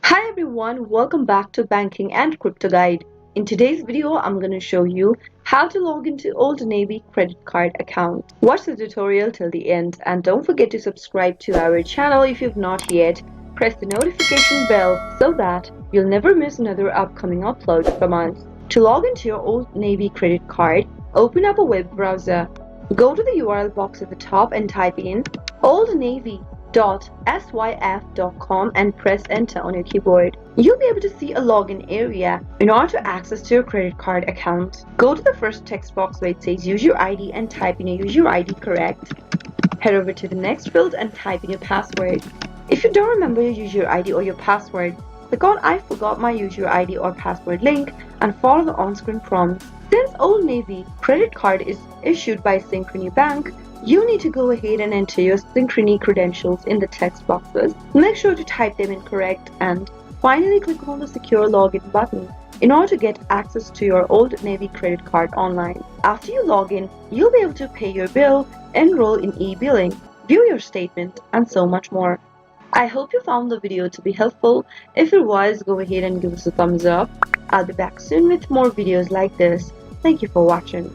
Hi everyone, welcome back to Banking and Crypto Guide. In today's video, I'm going to show you how to log into Old Navy credit card account. Watch the tutorial till the end and don't forget to subscribe to our channel if you've not yet. Press the notification bell so that you'll never miss another upcoming upload from us. To log into your Old Navy credit card, open up a web browser. Go to the URL box at the top and type in oldnavy.syf.com and press enter on your keyboard. You'll be able to see a login area in order to access your credit card account. Go to the first text box where it says use your ID and type in your user ID correct. Head over to the next field and type in your password. If you don't remember your user ID or your password, click on I forgot my user ID or password link and follow the on-screen prompts. Since Old Navy credit card is issued by Synchrony Bank, you need to go ahead and enter your Synchrony credentials in the text boxes. Make sure to type them in correct and finally click on the secure login button in order to get access to your Old Navy credit card online. After you log in, you'll be able to pay your bill, enroll in e-billing, view your statement, and so much more. I hope you found the video to be helpful. If it was, go ahead and give us a thumbs up. I'll be back soon with more videos like this. Thank you for watching.